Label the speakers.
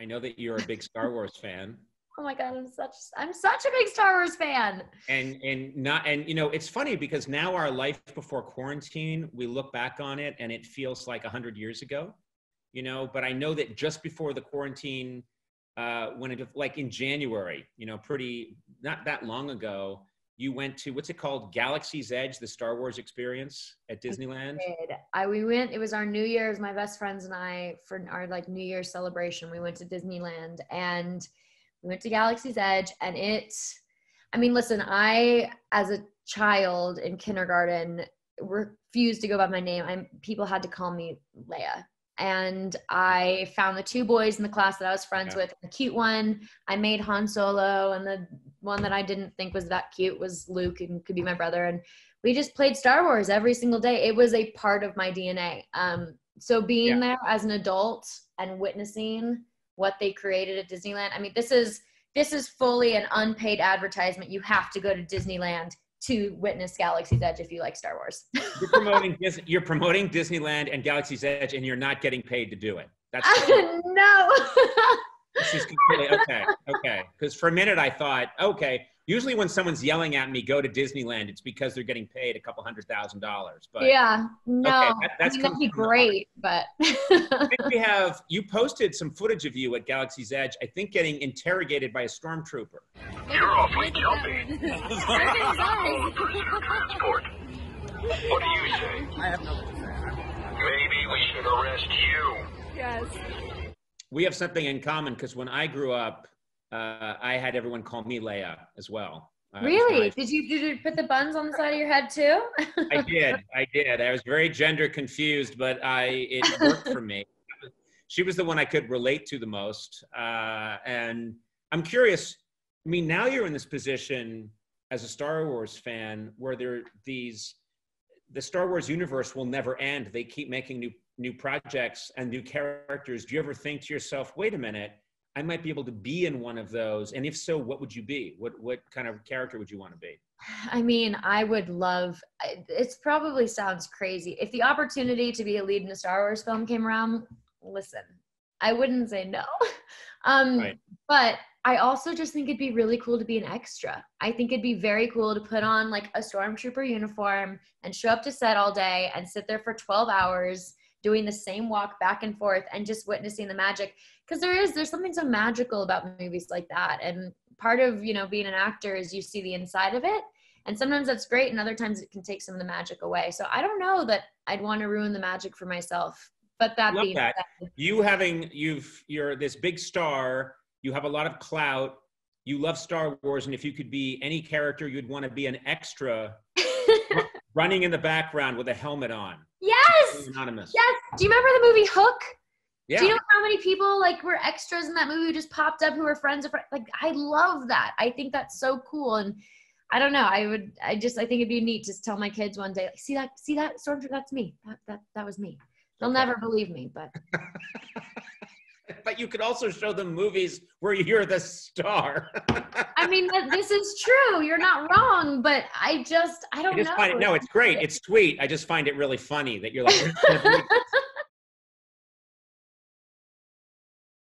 Speaker 1: I know that you're a big Star Wars fan.
Speaker 2: Oh my God, I'm such a big Star Wars fan.
Speaker 1: And it's funny because now our life before quarantine, we look back on it and it feels like 100 years ago, but I know that just before the quarantine, when it, like in January, not that long ago, you went to, what's it called? Galaxy's Edge, the Star Wars experience at Disneyland.
Speaker 2: We went, it was our New Year's, my best friends and I, for our like New Year's celebration, we went to Disneyland and we went to Galaxy's Edge. And listen, I, as a child in kindergarten, refused to go by my name. People had to call me Leia. And I found the two boys in the class that I was friends with. The cute one, I made Han Solo, and the one that I didn't think was that cute was Luke and could be my brother. And we just played Star Wars every single day. It was a part of my DNA. So being there as an adult and witnessing what they created at Disneyland, this is fully an unpaid advertisement. You have to go to Disneyland to witness Galaxy's Edge if you like Star Wars.
Speaker 1: You're promoting Disneyland and Galaxy's Edge, and you're not getting paid to do it. That's
Speaker 2: no.
Speaker 1: This is completely okay. Because for a minute I thought, okay, usually when someone's yelling at me, go to Disneyland, it's because they're getting paid a couple $100,000. But
Speaker 2: yeah, no,
Speaker 1: okay, that'd be
Speaker 2: great. But
Speaker 1: I think you posted some footage of you at Galaxy's Edge, I think getting interrogated by a stormtrooper.
Speaker 3: You're awfully jumpy. Oh, prisoner transport. What do you say?
Speaker 4: I have no to say.
Speaker 3: Maybe we should arrest you.
Speaker 5: Yes.
Speaker 1: We have something in common because when I grew up, I had everyone call me Leia as well.
Speaker 2: Really? Did you put the buns on the side of your head too?
Speaker 1: I did. I was very gender confused, but it worked for me. She was the one I could relate to the most. And I'm curious, now you're in this position as a Star Wars fan where the Star Wars universe will never end. They keep making new projects and new characters. Do you ever think to yourself, wait a minute, I might be able to be in one of those? And if so, what would you be? What kind of character would you want to be?
Speaker 2: I would love, it probably sounds crazy. If the opportunity to be a lead in a Star Wars film came around, listen, I wouldn't say no.
Speaker 1: Right.
Speaker 2: But I also just think it'd be really cool to be an extra. I think it'd be very cool to put on like a stormtrooper uniform and show up to set all day and sit there for 12 hours doing the same walk back and forth and just witnessing the magic. Because there's something so magical about movies like that. And part of, being an actor is you see the inside of it. And sometimes that's great. And other times it can take some of the magic away. So I don't know that I'd want to ruin the magic for myself. But that being said, you're this big star, you have a lot of clout, you love Star Wars. And if you could be any character, you'd want to be an extra running in the background with a helmet on. Yes.
Speaker 1: Anonymous.
Speaker 2: Yes. Do you remember the movie Hook?
Speaker 1: Yeah.
Speaker 2: Do you know how many people were extras in that movie who just popped up who were friends of I love that. I think that's so cool. And I don't know. I think it'd be neat to tell my kids one day, see that stormtrooper, that's me. That was me. They'll never believe me, but
Speaker 1: but you could also show them movies where you're the star.
Speaker 2: This is true. You're not wrong, but I don't know.
Speaker 1: No, it's great. It's sweet. I just find it really funny that you're like,